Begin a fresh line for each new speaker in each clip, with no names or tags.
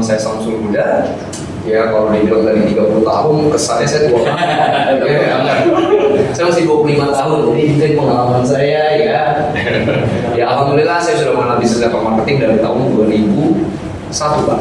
Saya Samsul Huda. Ya kalau dibilang dari 30 tahun, kesannya saya tua banget. Saya masih 25 tahun, jadi itu pengalaman saya ya. Ya alhamdulillah saya sudah mengenal bisnis network marketing dari tahun 2001 Pak.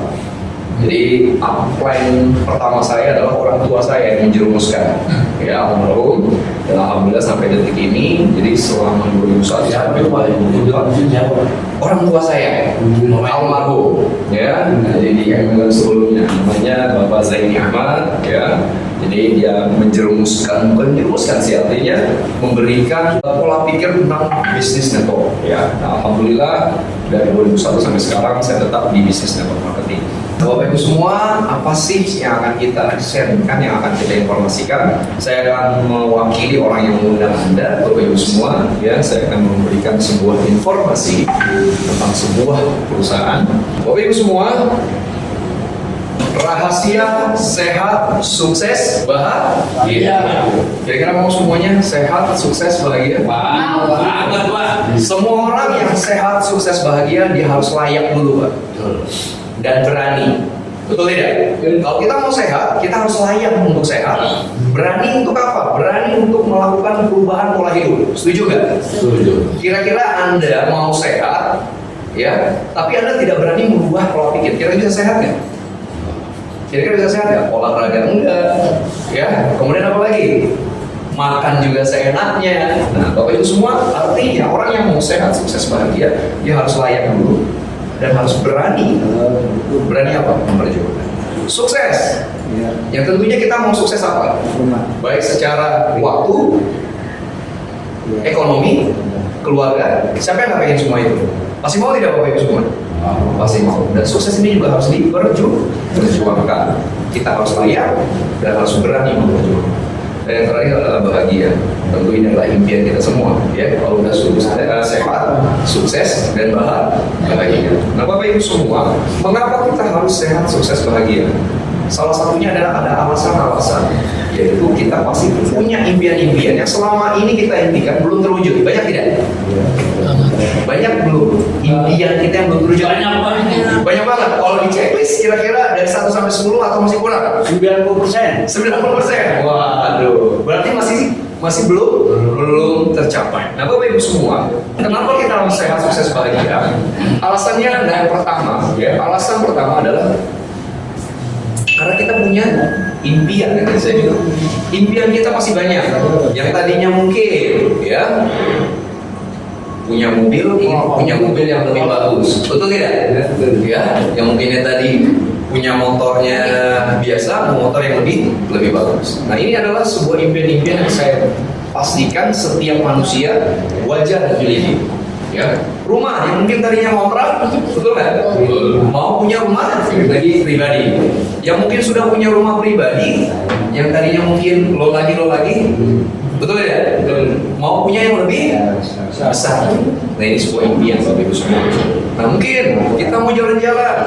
Jadi upline pertama saya adalah orang tua saya yang menjerumuskan, ya almarhum. Dan alhamdulillah sampai detik ini, jadi selama 2001 sampai 2004 orang tua saya almarhum, ya. Jadi di MLM sebelumnya namanya Bapak Zaini Ahmad, ya. Jadi dia menjerumuskan, bukan menjerumuskan sih, artinya memberikan pola pikir tentang bisnis network, ya. Nah, alhamdulillah dari 2001 sampai sekarang saya tetap di bisnis network marketing. Bapak Ibu semua, apa sih yang akan kita sharekan, yang akan kita informasikan? Saya akan mewakili orang yang mengundang Anda, Bapak Ibu semua, ya. Saya akan memberikan sebuah informasi tentang sebuah perusahaan. Bapak Ibu semua, rahasia sehat, sukses, bahagia. Kira-kira mau semuanya sehat, sukses, bahagia?
Banget, Pak.
Semua orang yang sehat, sukses, bahagia, dia harus layak dulu, Pak. Dan berani. Betul tidak? Kalau kita mau sehat, kita harus layak untuk sehat. Berani untuk apa? Berani untuk melakukan perubahan pola hidup. Setuju nggak?
Setuju.
Kira-kira Anda mau sehat, ya, tapi Anda tidak berani merubah pola pikir. Kira-kira bisa sehat nggak? Kira-kira bisa sehat nggak? Olahraga enggak, ya. Kemudian apa lagi? Makan juga seenaknya. Nah, Bapak Ibu semua, artinya orang yang mau sehat, sukses, bahagia, dia harus layak dulu dan harus berani. Berani apa? Memperjuangkan sukses. Yang tentunya kita mau sukses apa? Baik secara waktu, ekonomi, keluarga. Siapa yang nggak pengen semua itu? Pasti mau tidak Bapak Ibu semua? Pasti mau. Dan sukses ini juga harus diperjuangkan. Kita harus layak dan harus berani memperjuangkan. Dan yang terakhir adalah bahagia. Tentu ini adalah impian kita semua, ya. Kalau udah sehat, sukses dan bahagia. Nah, Bapak Ibu semua, mengapa kita harus sehat, sukses, bahagia? Salah satunya adalah ada alasan-alasan, yaitu kita pasti punya impian-impian yang selama ini kita impikan belum terwujud. Banyak tidak? Banyak belum? Impian kita yang belum terwujud. Banyak banget. Kalau di checklist kira-kira dari 1 sampai 10 atau masih kurang?
90%.
90%. Waduh. Berarti masih belum tercapai. Nah, Bapak Ibu semua, kenapa kita harus sehat, sukses, bahagia? Alasannya yang pertama, ya. Alasan pertama adalah karena kita punya impian, kan saya bilang. Impian kita masih banyak. Yang tadinya mungkin, ya, punya mobil yang lebih bagus, betul tidak? Ya, yang mungkinnya tadi punya motornya biasa, motor yang lebih bagus. Nah, ini adalah sebuah impian-impian yang saya pastikan setiap manusia wajar memiliki. Ya, rumah yang mungkin tadinya ngontrak, betul nggak? Mau punya rumah lagi pribadi. Yang mungkin sudah punya rumah pribadi, yang tadinya mungkin lo lagi, betul ya? Mau punya yang lebih besar. Nah, ini sebuah impian Bapak Ibu semua. Nah, mungkin kita mau jalan-jalan.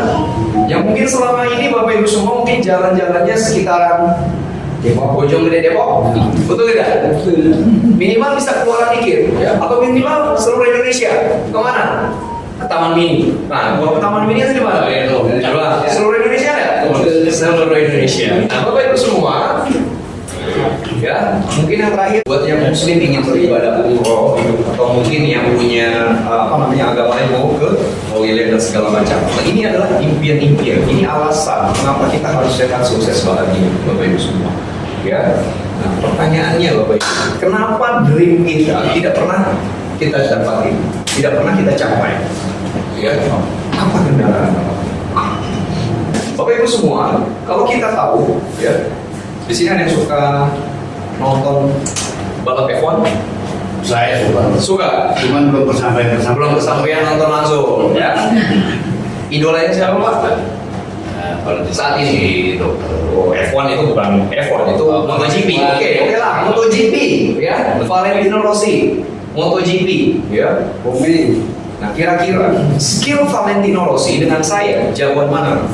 Yang mungkin selama ini Bapak Ibu semua mungkin jalan-jalannya sekitaran Depok, Bojonggede, Depok, betul tidak? Minimal bisa keluar dikit, ya. Atau minimal seluruh Indonesia. Kemana? Ke Taman Mini. Nah, kalau ke Taman Mini itu di mana? Seluruh Indonesia ya? Seluruh Indonesia. Nah, Bapak Ibu semua, ya, mungkin yang terakhir buat yang Muslim ingin beribadah umroh, atau mungkin yang punya agama lain mau ke Holy Land dan segala macam. Nah, ini adalah impian-impian. Ini alasan kenapa kita harus sehat, sukses, bahagia, Bapak Ibu semua. Ya. Nah, pertanyaannya Bapak Ibu, kenapa dream kita tidak pernah kita dapatin, tidak pernah kita capai? Ya. Apa kendala? Bapak Ibu semua, kalau kita tahu, ya, di sini ada yang suka nonton balap F1?
Saya suka. Cuman belum kesampaian
nonton langsung, ya. Idolanya siapa Pak? Saat ini F1 itu bukan F1, itu MotoGP. Oke lah, MotoGP, ya. Valentino Rossi, MotoGP, ya. Nah, kira-kira skill Valentino Rossi dengan saya jagoan mana?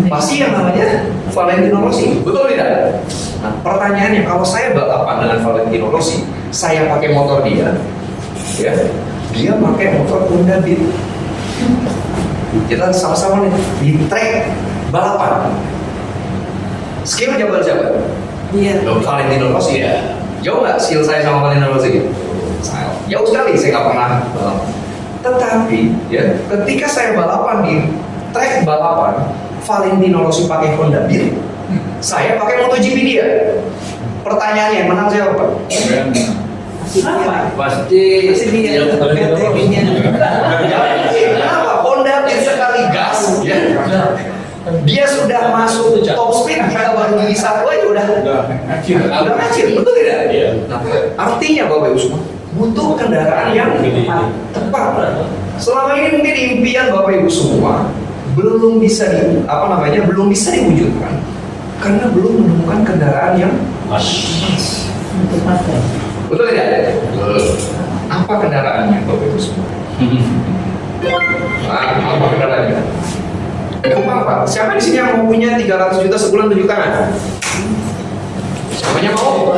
Pasti yang namanya Valentino Rossi, betul tidak? Nah, pertanyaannya, kalau saya balapan dengan Valentino Rossi, saya pakai motor dia, ya, dia pakai motor Honda Beat. Kita sama-sama nih di track balapan. Skill jawaban siapa?
Iya.
Valentino Rossi ya. Jauh nggak skill saya sama Valentino Rossi? Jauh sekali, saya nggak pernah balapan. Tetapi ya, ketika saya balapan di track balapan, Valentino Rossi pakai Honda Beat, saya pakai MotoGP dia. Pertanyaannya yang menang siapa, Pak?
Apa?
Pasti
dia. BTW-nya.
Kenapa? Honda Beat sekali gas, ya. Dia sudah masuk top speed, kita baru gigi satu aja udah ngacir, betul tidak? Nah, artinya Bapak Ibu semua butuh kendaraan yang tepat. Selama ini mungkin impian Bapak Ibu semua belum bisa belum bisa diwujudkan karena belum menemukan kendaraan yang pas. Betul tidak? Apa kendaraannya Bapak Ibu semua? Apa kendaraannya? Gampang Pak. Siapa di sini yang mau punya 300 juta sebulan tunjuk tangan? Semuanya mau?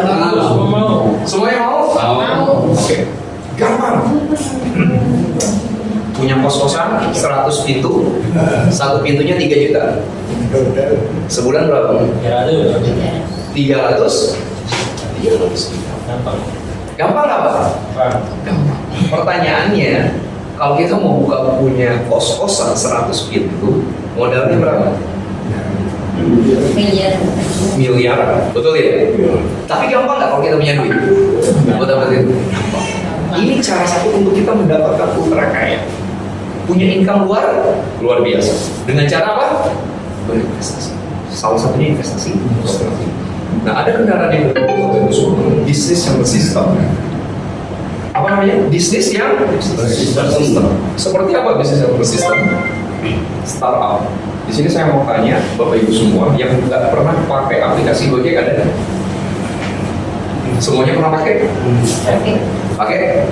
Semuanya mau? Oke. Gampang. Punya kos-kosan 100 pintu, satu pintunya 3 juta. Sebulan berapa? 300. 300. Gampang nggak Pak? Gampang. Pertanyaannya, kalau kita mau punya kos-kosan 100 pintu, modalnya berapa? Miliar, betul ya? Tapi gampang nggak kalau kita punya duit? Buat dapat itu? Ini cara satu untuk kita mendapatkan ultra kaya. Punya income luar biasa. Dengan cara apa? Berinvestasi. Salah satunya investasi. Nah, ada kendaraan yang berbeda, bisnis yang bersistem. Apa namanya? Bisnis yang bersistem. Seperti apa bisnis yang bersistem? Startup. Di sini saya mau tanya Bapak Ibu semua yang nggak pernah pakai aplikasi Gojek ada nggak? Semuanya pernah pakai? Pakai.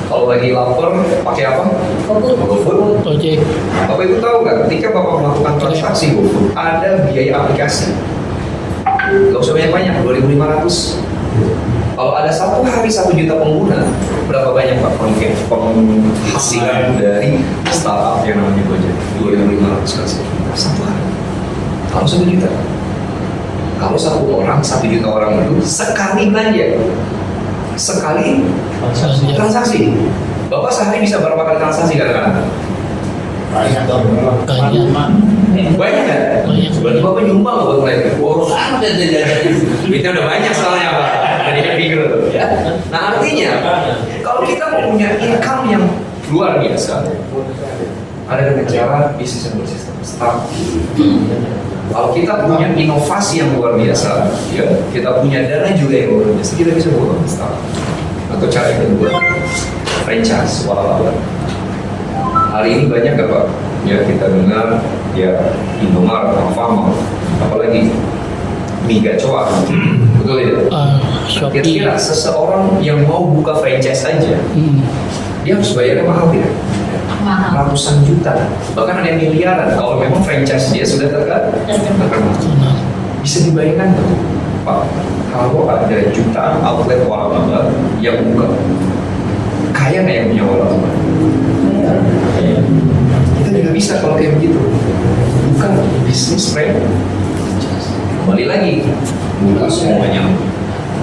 Kalau lagi lapar pakai apa? GoFood.
Gojek.
Bapak Ibu tahu nggak? Ketika Bapak melakukan transaksi GoFood ada biaya aplikasi. Gak usah banyak-banyak, 2.500. Kalau ada satu hari 1 juta pengguna, berapa banyak Pak penghasilan dari startup yang namanya Gojek? 2.500 kali satu hari. Kalau 1 juta, kalau 1 juta orang itu sekali belanja, sekali transaksi. Bapak sehari bisa berapa kali transaksi kadang-kadang?
Banyak.
Banyak kan? Berarti Bapak nyumbang buat mereka.
boros amat ya jajan.
Duitnya udah banyak soalnya Pak. Jadi pikir ya. Nah artinya kalau kita mau punya income yang luar biasa, ada dengan cara bisnis yang bersistem. Start. Kalau kita punya inovasi yang luar biasa, ya kita punya dana juga yang luar biasa, kita bisa buat start. Atau cara yang kedua, franchise walau hari ini banyak gak Pak? Ya kita dengar ya Indomaret, Alfamart, apalagi mie gacoa, betul ya?
Shopee.
Kira-kira seseorang yang mau buka franchise saja, dia harus bayarnya mahal tidak? Ratusan juta, bahkan ada yang miliaran. Kalau memang franchise dia sudah terkenal, bisa dibayangkan tuh, Pak, kalau ada jutaan outlet waralaba yang buka, kaya nggak yang punya waralaba? Kita juga bisa kalau kayak begitu, bukan bisnis franchise. Kembali lagi, buka semuanya.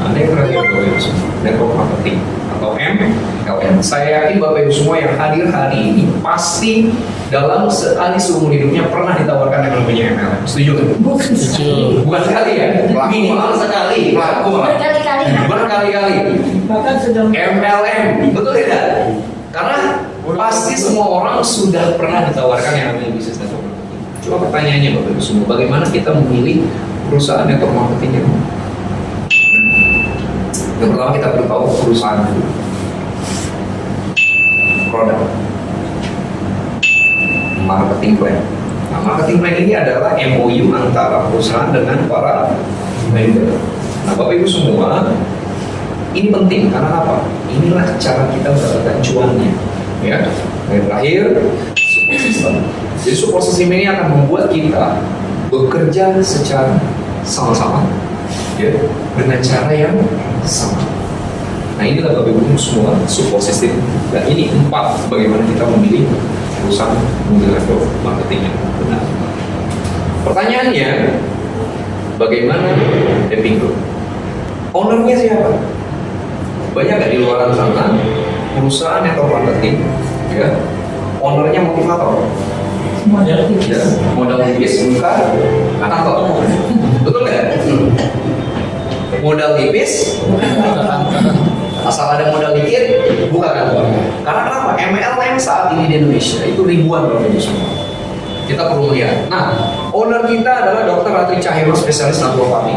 Ada yang pernah lihat network marketing atau MLM. Saya yakin Bapak Ibu semua yang hadir hari ini pasti dalam sekali seumur hidupnya pernah ditawarkan yang namanya MLM. Setuju kan?
Setuju.
Bukan sekali ya, minimal sekali.
Berkali-kali.
Berkali-kali.
Bahkan sudah
MLM, betul tidak? Karena pasti semua orang sudah pernah ditawarkan yang namanya bisnis network marketing. Cuma pertanyaannya Bapak Ibu semua, bagaimana kita memilih perusahaan network marketing yang pertama kita perlu tahu perusahaan dulu, produk, marketing plan. Nah, marketing plan ini adalah MOU antara perusahaan dengan para vendor. Nah, Bapak Ibu semua, ini penting karena apa? Inilah cara kita mendapatkan cuannya, ya. Dan terakhir, support system. Jadi support system ini akan membuat kita bekerja secara sama-sama, ya, dengan cara yang sama. Nah inilah Bapak Ibu semua support system. Dan ini 4 bagaimana kita memilih perusahaan mengambil level marketingnya. Benar. Pertanyaannya, bagaimana Happy Group? Ownernya siapa? Banyak nggak di luar sana perusahaan atau marketing, ya, ownernya motivator,
Modal
ya,
tipis.
modal tipis buka kantor, betul nggak? Modal tipis, asal ada modal dikit, buka kantor. Karena kenapa? MLM saat ini di Indonesia itu ribuan loh ini semua. Kita perlu melihat. Nah, owner kita adalah Dr. Ratri Cahyo, spesialis naturopati.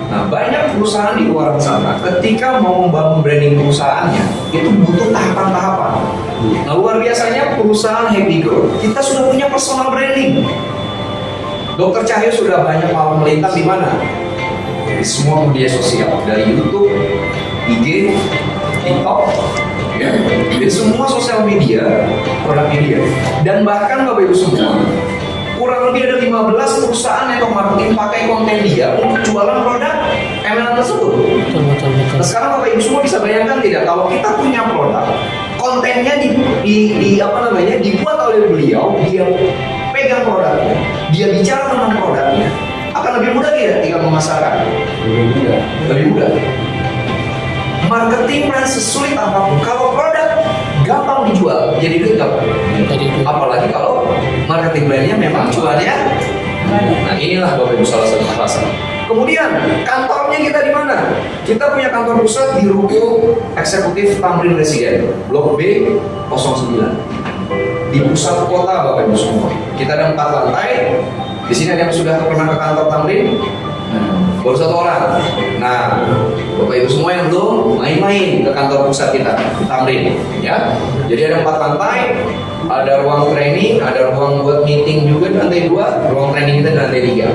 Nah, banyak perusahaan di luar sana ketika mau membangun branding perusahaannya itu butuh tahapan-tahapan. Nah, luar biasanya perusahaan Happy Group, kita sudah punya personal branding. Dr. Cahyo sudah banyak malam melintang di mana? Di semua media sosial, dari YouTube, IG, TikTok, ya, di semua sosial media, produk media. Dan bahkan Bapak Ibu semua, kurang lebih ada 15 perusahaan atau marketing pakai konten dia untuk jualan produk MLM tersebut.
Betul, betul, betul.
Nah, sekarang Bapak Ibu semua bisa bayangkan tidak, kalau kita punya produk, kontennya dibuat oleh beliau, dia pegang produknya, dia bicara tentang produknya, akan lebih mudah tidak tinggal memasarkan? Lebih mudah. Marketing plan sesulit apapun, kalau produk gampang dijual, jadi duit gampang.
Jadi itu.
Apalagi kalau marketing plan-nya memang cuannya. Nah, inilah Bapak Ibu salah satu alasan. Kemudian kantornya kita di mana? Kita punya kantor pusat di Ruko Eksekutif Tamrin Residen, Blok B 09. Di pusat kota Bapak Ibu semua. Kita ada 4 lantai. Di sini ada yang sudah pernah ke kantor Tamrin? Baru 1 orang. Nah, Bapak Ibu semua yang belum, main-main ke kantor pusat kita, Tamrin, ya. Jadi ada 4 lantai, ada ruang training, ada ruang buat meeting juga di lantai 2, ruang training kita di lantai 3.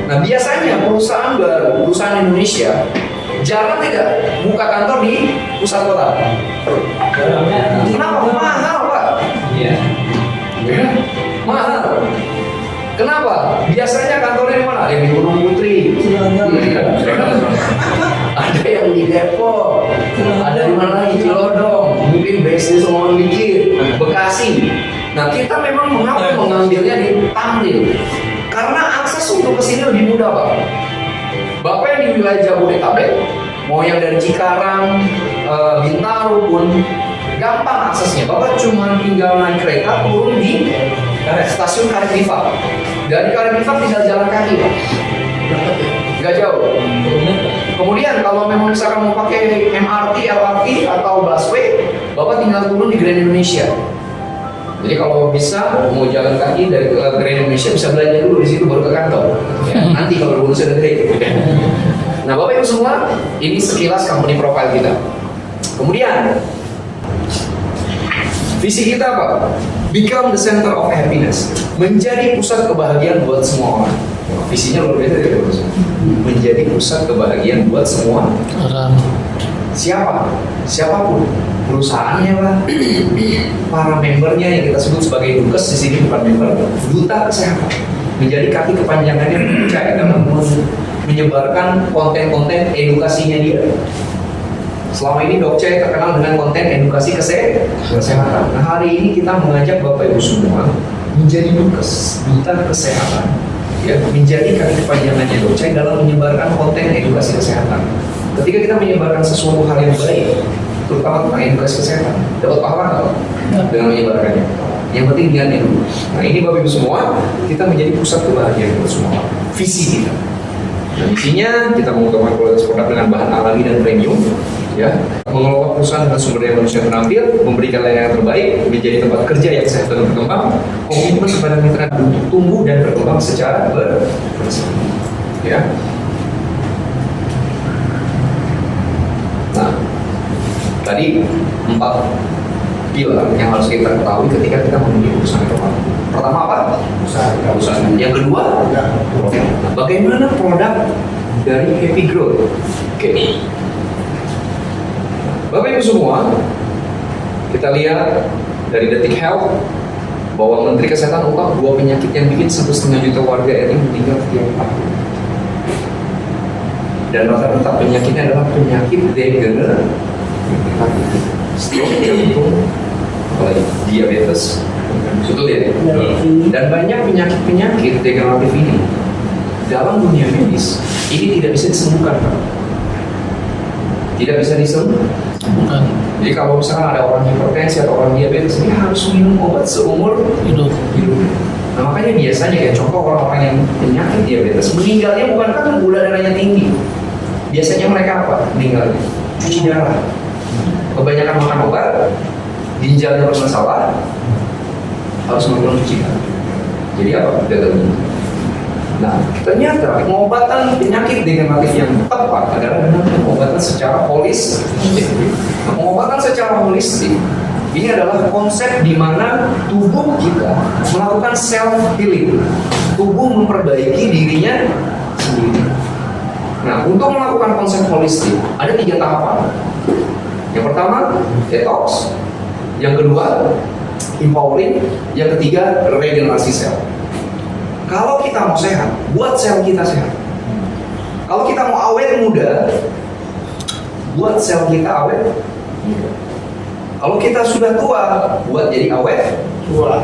Nah, biasanya perusahaan baru, perusahaan Indonesia jarang tidak buka kantor di pusat kota. Kenapa? Mahal, Pak.
Iya.
Ya, mahal. Kenapa? Biasanya kantornya di mana? Ada yang di Gunung Putri, ada yang di Depok, ada di mana lagi? Cilodong, mungkin bisnis orang dikit, Bekasi. Nah, kita memang mengapa mengambilnya di Tamrin? Karena akses untuk kesini lebih mudah, Pak. Bapak yang di wilayah Jabodetabek, mau yang dari Cikarang, Bintaro pun gampang aksesnya. Bapak cuma tinggal naik kereta turun di stasiun Karet Bifak. Dari Karet Bifak tinggal jalan kaki, Pak. Nggak jauh. Kemudian kalau memang misalkan mau pakai MRT, LRT atau busway, Bapak tinggal turun di Grand Indonesia. Jadi kalau bisa mau jalan kaki dari Grand Indonesia bisa belanja dulu di situ baru ke kantor. Ya, nanti kalau lulus sudah gede. Nah, Bapak Ibu semua, ini sekilas company profile kita. Kemudian visi kita apa? Become the center of happiness. Menjadi pusat kebahagiaan buat semua orang. Visinya luar biasa ya, Bos. Menjadi pusat kebahagiaan buat semua
Orang.
siapapun, perusahaannya lah, para membernya yang kita sebut sebagai dukes di sini bukan member, duta kesehatan, menjadi kaki kepanjangannya percaya dalam menyebarkan konten-konten edukasinya dia. Selama ini Dokce terkenal dengan konten edukasi kesehatan. Nah, hari ini kita mengajak Bapak Ibu semua menjadi dukes, duta kesehatan, ya, menjadi kaki kepanjangannya Dokce dalam menyebarkan konten edukasi kesehatan. Ketika kita menyebarkan sesuatu hal yang baik, terutama tentang edukasi kesehatan, dapat pahala nggak dengan menyebarkannya? Yang penting niatnya dulu. Nah, ini Bapak Ibu semua, kita menjadi pusat kebahagiaan buat semua orang. Visi kita. Nah, misinya kita mengembangkan kualitas produk dengan bahan alami dan premium, ya, mengelola perusahaan dengan sumber daya manusia yang terampil, memberikan layanan terbaik, menjadi tempat kerja yang sehat dan berkembang, komitmen kepada mitra untuk tumbuh dan berkembang secara bersama. Ya. Nah, tadi 4 pilar yang harus kita ketahui ketika kita memiliki perusahaan atau apa. Pertama apa? Perusahaan. Yang kedua, produk. Nah, bagaimana produk dari Happy Growth? Oke. Bapak Ibu semua, kita lihat dari Detik Health bahwa Menteri Kesehatan ungkap 2 penyakit yang bikin 1,5 juta warga RI meninggal setiap tahun. Dan rata-rata penyakitnya adalah penyakit degeneratif, stroke, jantung, apalagi diabetes, Betul ya? Dan banyak penyakit-penyakit degeneratif ini dalam dunia medis ini tidak bisa disembuhkan, Pak. Tidak bisa disembuhkan.
Bukan
Jadi kalau misalkan ada orang hipertensi atau orang diabetes, ini harus minum obat seumur
hidup.
hidup. Nah makanya biasanya kayak contoh orang-orang yang penyakit diabetes meninggalnya bukan karena gula darahnya tinggi. Biasanya mereka apa? Meninggalnya cuci darah, kebanyakan makan obat, ginjalnya bermasalah, harus melakukan cuci darah. Jadi apa? Gagal ginjal. Nah, ternyata pengobatan penyakit degeneratif yang tepat adalah dengan pengobatan secara holistik. Nah, pengobatan secara holistik ini adalah konsep di mana tubuh kita melakukan self healing. Tubuh memperbaiki dirinya sendiri. Nah, untuk melakukan konsep holistik ada 3 tahapan. Yang pertama, detox. Yang kedua, empowering. Yang ketiga, regenerasi sel. Kalau kita mau sehat, buat sel kita sehat. Kalau kita mau awet muda, buat sel kita awet muda. Kalau kita sudah tua, buat jadi awet tua.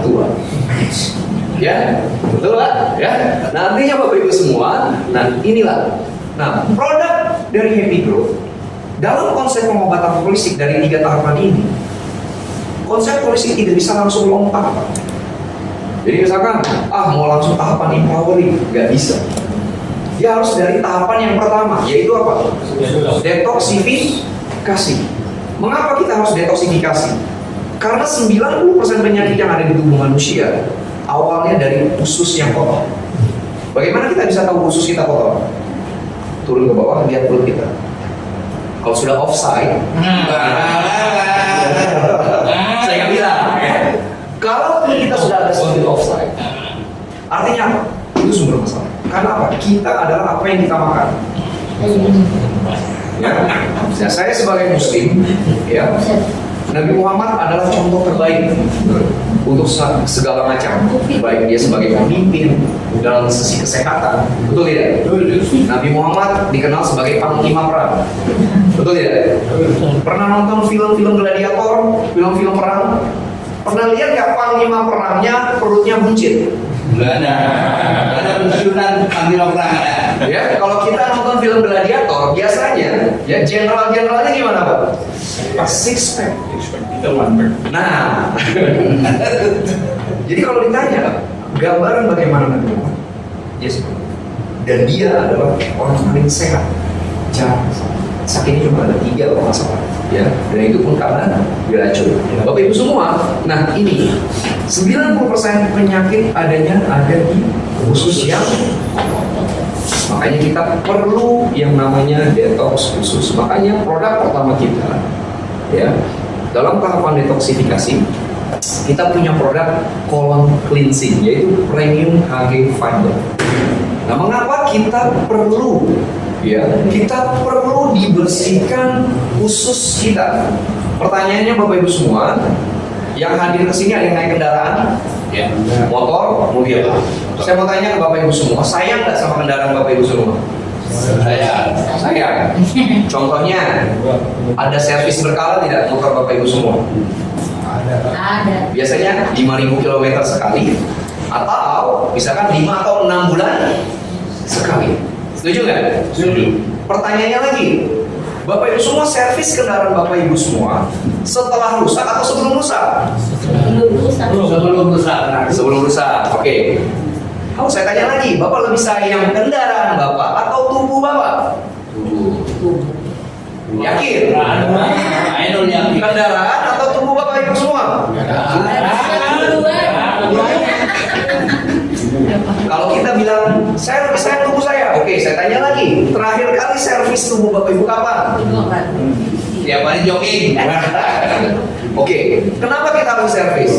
Ya, betul Pak? Ya. Nah, artinya Bapak Ibu semua, nah inilah. Nah, produk dari Happy Growth dalam konsep pengobatan holistik dari 3 tahapan ini, konsep holistik tidak bisa langsung lompat, Pak. Jadi misalkan, mau langsung tahapan empowering, nggak bisa. Dia harus dari tahapan yang pertama, yaitu apa? Detoksifikasi. Mengapa kita harus detoksifikasi? Karena 90% penyakit yang ada di tubuh manusia awalnya dari usus yang kotor. Bagaimana kita bisa tahu usus kita kotor? Turun ke bawah, lihat perut kita. Kalau sudah offside, saya nggak bilang. Kalau kita sudah ada sedikit offside, artinya apa? Itu sumber masalah. Karena apa? Kita adalah apa yang kita makan. Ya, saya sebagai Muslim, ya, Nabi Muhammad adalah contoh terbaik untuk segala macam. Baik dia sebagai pemimpin dalam sisi kesehatan, betul tidak? Nabi Muhammad dikenal sebagai panglima perang, betul tidak? Pernah nonton film-film gladiator, film-film perang? Pernah lihat nggak panglima perangnya perutnya buncit?
Nggak ada pensiunan panglima perang ada.
Ya, kalau kita nonton film gladiator biasanya ya jenderal-jenderalnya gimana Pak? Six pack. Nah, jadi kalau ditanya gambaran bagaimana Nabi Muhammad, yes, dan dia adalah orang paling sehat. Jangan sakitnya cuma ada 3 kalau nggak salah, ya, dan itu pun karena diracun. Bapak Ibu semua, nah ini 90% penyakit ada di usus yang kotor. Makanya kita perlu yang namanya detox usus. Makanya produk pertama kita, ya, dalam tahapan detoksifikasi kita punya produk colon cleansing, yaitu premium HG Fiber. Nah, mengapa kita perlu? Ya, kita perlu dibersihkan usus kita. Pertanyaannya Bapak Ibu semua, yang hadir ke sini ada yang naik kendaraan?
Ya.
Motor, mobil. Saya mau tanya ke Bapak Ibu semua, sayang nggak sama kendaraan Bapak Ibu semua? Sayang. Contohnya, ada servis berkala tidak motor Bapak Ibu semua?
Ada.
Biasanya 5.000 km sekali, atau misalkan 5 atau 6 bulan sekali. Setuju nggak?
Setuju.
Pertanyaannya lagi, Bapak Ibu semua servis kendaraan Bapak Ibu semua setelah rusak atau sebelum rusak?
Sebelum rusak.
Sebelum rusak, oke. Kalau saya tanya lagi, Bapak lebih sayang kendaraan Bapak atau tubuh Bapak? Yakin?
Ayo yakin.
Kendaraan atau tubuh Bapak Ibu semua? Kalau kita bilang, saya lebih sayang tubuh saya. Oke, saya tanya lagi, terakhir kali servis tubuh Bapak Ibu kapan?
Tiap hari jogging.
Oke, kenapa kita harus servis?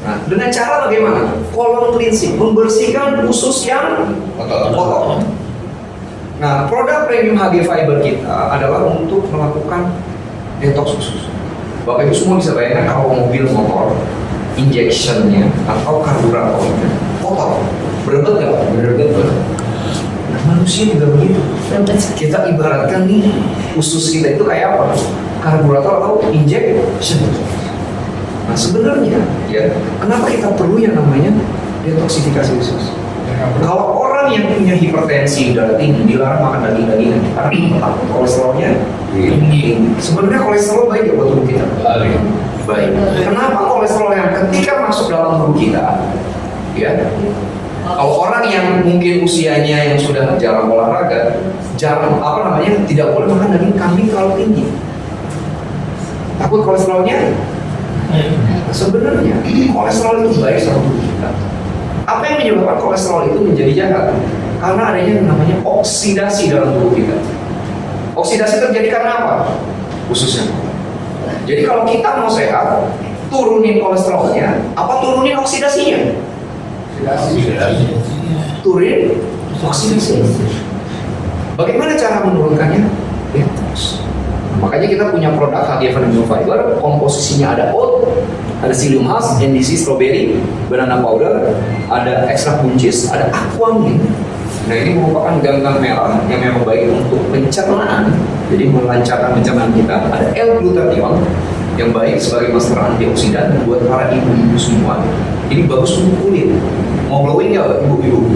Nah, dengan cara bagaimana? Colon cleansing, membersihkan usus yang kotor. Nah, produk premium HG Fiber kita adalah untuk melakukan detox usus. Bapak Ibu semua bisa bayangkan kalau mobil motor, injectionnya atau karburatornya kotor, berebet nggak? Berebet. Nah, manusia juga begitu. Kita ibaratkan nih, usus kita itu kayak apa? Karburator atau injection. Nah, Nah sebenarnya ya, kenapa kita perlu yang namanya detoksifikasi usus? Kalau orang yang punya hipertensi darah tinggi dilarang makan daging-dagingan karena takut kolesterolnya tinggi. Sebenarnya kolesterol baik ya buat tubuh kita. Baik. Kenapa kolesterol yang ketika masuk dalam tubuh kita, ya? Kalau orang yang mungkin usianya yang sudah jarang olahraga, jarang tidak boleh makan daging kambing terlalu tinggi. Takut kolesterolnya. Sebenarnya kolesterol itu baik sama tubuh kita. Apa yang menyebabkan kolesterol itu menjadi jahat? Karena adanya yang namanya oksidasi dalam tubuh kita. Oksidasi terjadi karena apa? Khususnya. Jadi kalau kita mau sehat, turunin kolesterolnya, apa turunin oksidasinya? Turunin oksidasi. Bagaimana cara menurunkannya? Detox. Makanya kita punya produk HG Vanadium Fiber, komposisinya ada oat, ada psyllium husk, NDC strawberry, banana powder, ada ekstrak buncis, ada aquamin. Nah ini merupakan ganggang merah yang memang baik untuk pencernaan, jadi melancarkan pencernaan kita. Ada L-glutathione yang baik sebagai master antioksidan buat para ibu-ibu semua. Ini bagus untuk kulit. Mau glowing ya ibu-ibu?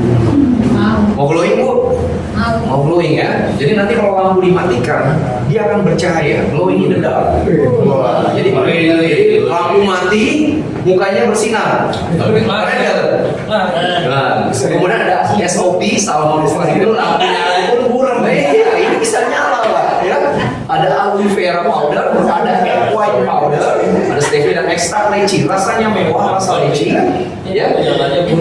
Mau glowing bu? Mau glowing ya? Jadi nanti kalau lampu dimatikan, dia akan bercahaya, glowing in the dark. Jadi lampu mati, mukanya bersinar. Keren nggak? Nah, kemudian ada SOP, Salmon itu lampu nyala itu kurang. Ini bisa nyala lah, ya. Ada aloe vera powder, ada egg white powder, ada stevia dan ekstrak leci. Rasanya mewah, rasa leci. Ya.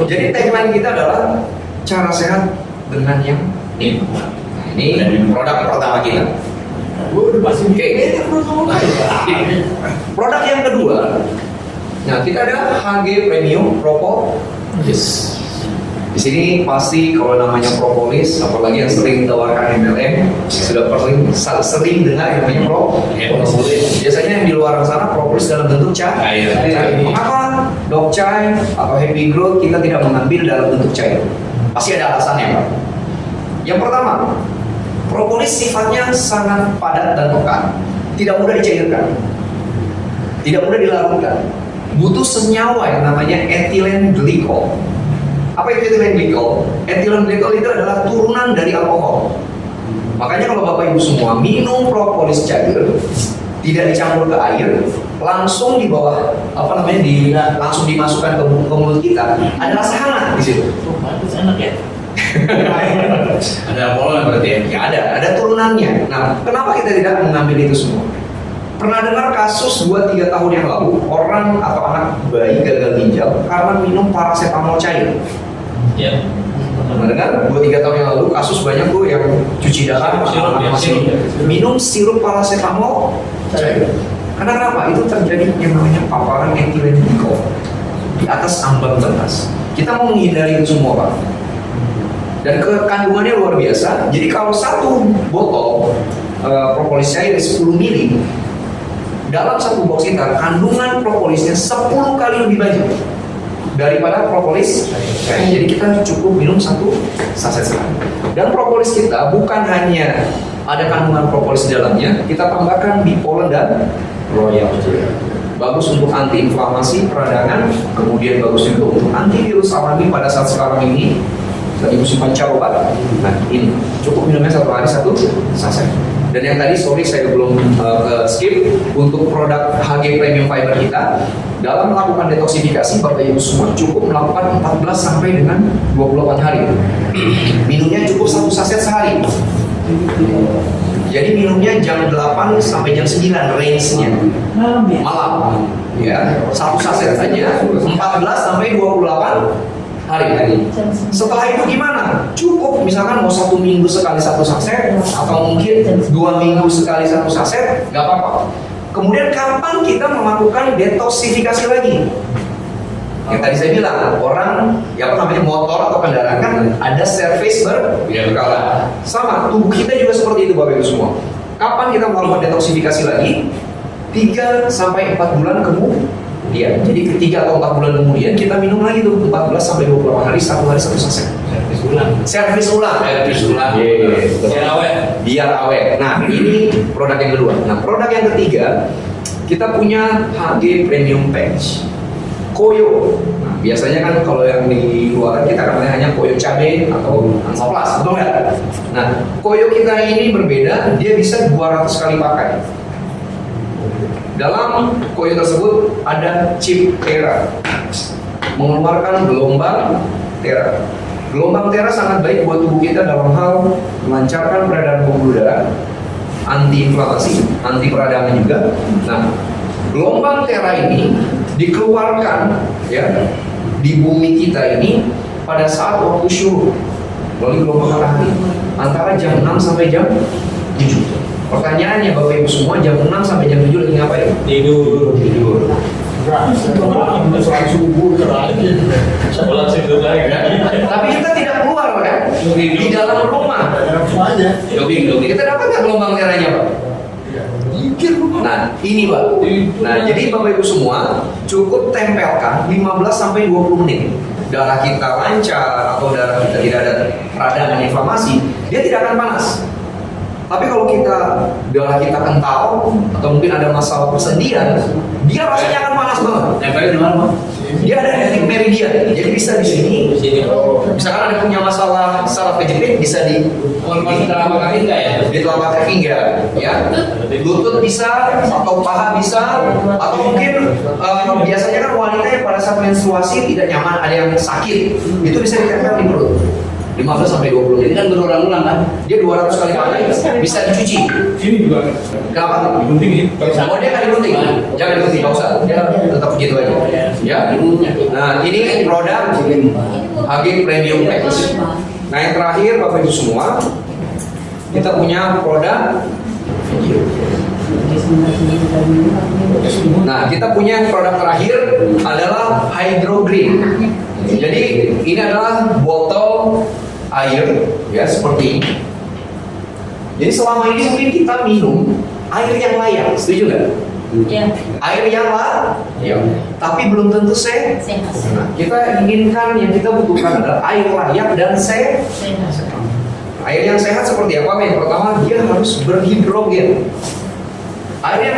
Jadi tagline kita adalah cara sehat dengan yang nikmat. Nah, ini produk pertama kita. Oke. Produk yang kedua. Nah, kita ada HG Premium Propolis. Di sini pasti kalau namanya propolis, apalagi yang sering ditawarkan MLM, sudah sering dengar yang namanya propolis. Biasanya yang di luar sana propolis dalam bentuk cair. Mengapa Dok Chai atau Happy Growth kita tidak mengambil dalam bentuk cair? Pasti ada alasannya, Pak. Yang pertama, propolis sifatnya sangat padat dan pekat, tidak mudah dicairkan, tidak mudah dilarutkan, butuh senyawa yang namanya ethylene glycol. Apa itu ethylene glycol? Ethylene glycol itu adalah turunan dari alkohol. Makanya kalau Bapak Ibu semua minum propolis cair, tidak dicampur ke air, langsung di bawah langsung dimasukkan ke mulut kita, ada rasa hangat di situ.
Enak ya?
Ada alkohol berarti ya? Ya ada turunannya. Nah, kenapa kita tidak mengambil itu semua? Pernah dengar kasus 2-3 tahun yang lalu orang atau anak bayi gagal ginjal karena minum paracetamol cair?
Ya.
Pernah dengar 2-3 tahun yang lalu kasus banyak tuh yang cuci darah masih minum sirup paracetamol cair. Karena kenapa? Itu terjadi yang namanya paparan ethylene glycol di atas ambang batas. Kita mau menghindari itu semua, Pak. Dan kandungannya luar biasa. Jadi kalau satu botol propolis cair 10 ml, dalam satu box kita kandungan propolisnya 10 kali lebih banyak daripada propolis cair. Jadi kita cukup minum satu saset sekali. Dan propolis kita bukan hanya ada kandungan propolis di dalamnya, kita tambahkan bipolen dan royal. Bagus untuk antiinflamasi peradangan, kemudian bagus juga untuk antivirus alami pada saat sekarang ini. Tadi musim pancaroba. Nah ini cukup minumnya 1 hari 1 saset. Dan yang tadi saya belum skip untuk produk HG Premium Fiber kita dalam melakukan detoksifikasi Bapak Ibu semua cukup melakukan 14 sampai dengan 28 hari. Minumnya cukup 1 saset sehari. Jadi minumnya jam 8 sampai jam 9 range-nya. Malam. Ya, 1 saset saja 14 sampai 28 hari. Setelah itu gimana? Cukup misalkan mau 1 minggu sekali 1 saset atau mungkin 2 minggu sekali 1 saset, nggak apa-apa. Kemudian kapan kita melakukan detoksifikasi lagi? Yang tadi saya bilang, orang motor atau kendaraan kan ada servis berkala. Sama, tubuh kita juga seperti itu Bapak Ibu semua. Kapan kita melakukan detoksifikasi lagi? 3 sampai 4 bulan kemudian. Jadi 3 atau 4 bulan kemudian kita minum lagi tuh 14 sampai 28 hari 1 hari 1 saset. Servis ulang.
Biar awet.
Biar awet. Nah, ini produk yang kedua. Nah, produk yang ketiga kita punya HG Premium Patch, Koyo. Nah, biasanya kan kalau yang di luar kita kan hanya Koyo cabe atau Hansaplast, betul nggak? Nah, Koyo kita ini berbeda, dia bisa 200 kali pakai. Dalam Koyo tersebut ada chip Tera, mengeluarkan gelombang Tera. Gelombang Tera sangat baik buat tubuh kita dalam hal melancarkan peredaran pembuluh darah, anti-inflamasi, anti peradangan juga. Nah, gelombang Tera ini dikeluarkan ya di bumi kita ini pada saat waktu syuruk melalui gelombang matahari antara jam 6 sampai jam 7. Pertanyaannya Bapak Ibu semua, jam 6 sampai jam 7 lagi ngapain?
Tidur.
Sekolah
tidur lagi kan?
Tapi kita tidak keluar kan? Di dalam rumah.
Jogging.
Kita dapat nggak gelombang Teranya Pak? Nah, ini Pak. Nah, jadi Bapak Ibu semua cukup tempelkan 15 sampai 20 menit. Darah kita lancar atau darah kita tidak ada peradangan inflamasi, dia tidak akan panas. Tapi kalau darah kita kental atau mungkin ada masalah persendian, dia rasanya akan panas banget.
Tempelnya di mana, Pak?
Dia ada di meridian, jadi bisa di sini.
Di sini.
Misalkan ada punya masalah saraf kejepit, bisa di
Telapak kaki enggak ya?
di telapak kaki enggak, ya. Lutut bisa, atau paha bisa, atau mungkin biasanya kan wanita yang pada saat menstruasi tidak nyaman, ada yang sakit, itu bisa ditempel di perut. 15 sampai 20 menit.
Ini kan berulang-ulang kan?
Dia 200 kali pakai, bisa dicuci.
Sini juga.
Kenapa?
Digunting ini.
Oh, dia nggak digunting, jangan digunting, nggak usah. Dia tetap begitu aja. Ya. Nah, ini produk HG Premium Patch. Nah, yang terakhir Bapak Ibu semua, kita punya produk video. Nah, kita punya produk terakhir adalah Hydro Green. Jadi ini adalah botol air ya seperti ini. Jadi selama ini mungkin kita minum air yang layak, setuju nggak?
Iya.
Air yang layak, tapi belum tentu sehat. Nah, kita inginkan yang kita butuhkan adalah air layak dan sehat. Air yang sehat seperti apa? Yang pertama, dia harus berhidrogen. Air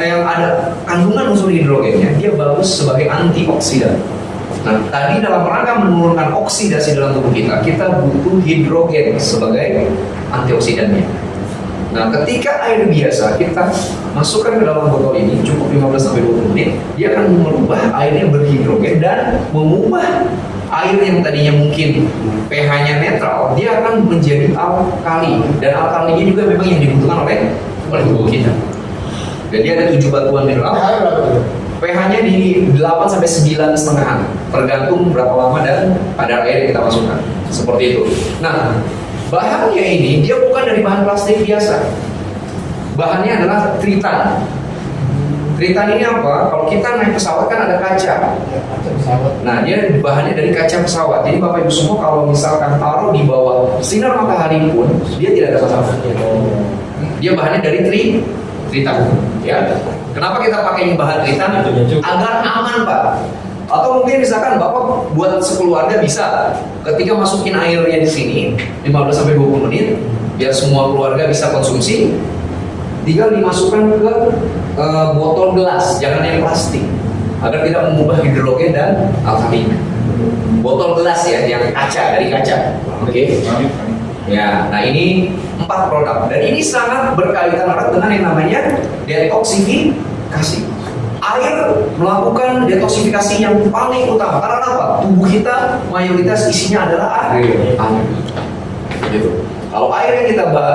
yang ada kandungan unsur hidrogennya, dia bagus sebagai antioksidan. Nah, tadi dalam rangka menurunkan oksidasi dalam tubuh kita butuh hidrogen sebagai antioksidannya. Nah, ketika air biasa kita masukkan ke dalam botol ini cukup 15-20 menit, dia akan merubah airnya berhidrogen dan mengubah air yang tadinya mungkin pH-nya netral, dia akan menjadi alkali, dan alkalinya juga memang yang dibutuhkan oleh tubuh kita. Dan dia ada 7 batuan mineral. pH-nya di 8 sampai 9,5, tergantung berapa lama dan kadar air yang kita masukkan. Seperti itu. Nah, bahannya ini dia bukan dari bahan plastik biasa. Bahannya adalah tritan. Tritan ini apa? Kalau kita naik pesawat kan ada kaca. Nah, dia bahannya dari kaca pesawat. Jadi Bapak Ibu semua kalau misalkan taruh di bawah sinar matahari pun dia tidak ada masalah. Dia bahannya dari tritan, ya. Kenapa kita pakai bahan tritan? Agar aman, Pak. Atau mungkin misalkan Bapak buat sekeluarga bisa ketika masukin airnya di sini 15 sampai 20 menit biar semua keluarga bisa konsumsi. Tinggal dimasukkan ke botol gelas, jangan yang plastik, agar tidak mengubah hidrogen dan alkali. Botol gelas ya, yang kaca, dari kaca. Oke. Ya, nah ini 4 produk dan ini sangat berkaitan erat dengan yang namanya detoksifikasi. Air melakukan detoksifikasi yang paling utama. Karena apa? Tubuh kita mayoritas isinya adalah air. Gitu. Kalau air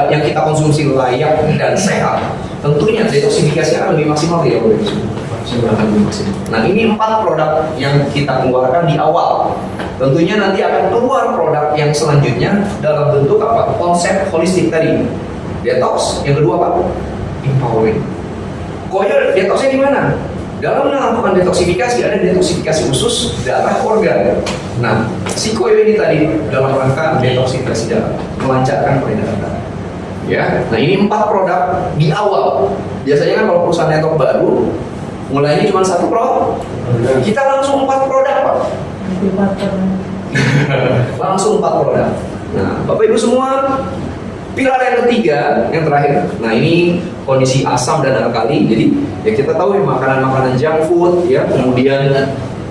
yang kita konsumsi layak dan sehat, tentunya detoksifikasi akan lebih maksimal ya, Nah, ini 4 produk yang kita keluarkan di awal. Tentunya nanti akan keluar produk yang selanjutnya dalam bentuk apa? Konsep holistik tadi. Detox, yang kedua apa? Empowering. Koyo detoxnya di mana? Dalam melakukan detoksifikasi ada detoksifikasi khusus darah organ. Nah, si koyo ini tadi dalam rangka detoksifikasi darah, melancarkan peredaran darah. Ya, nah ini 4 produk di awal. Biasanya kan kalau perusahaan network baru mulainya cuma 1 produk. Kita langsung 4 produk, Pak. Langsung 4 produk. Nah, Bapak Ibu semua, Pilar yang ketiga, yang terakhir. Nah ini kondisi asam dan alkali. Jadi ya kita tahu ya makanan-makanan junk food, ya kemudian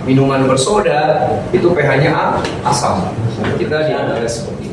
minuman bersoda itu pH-nya asam. Kita dianalisis seperti itu.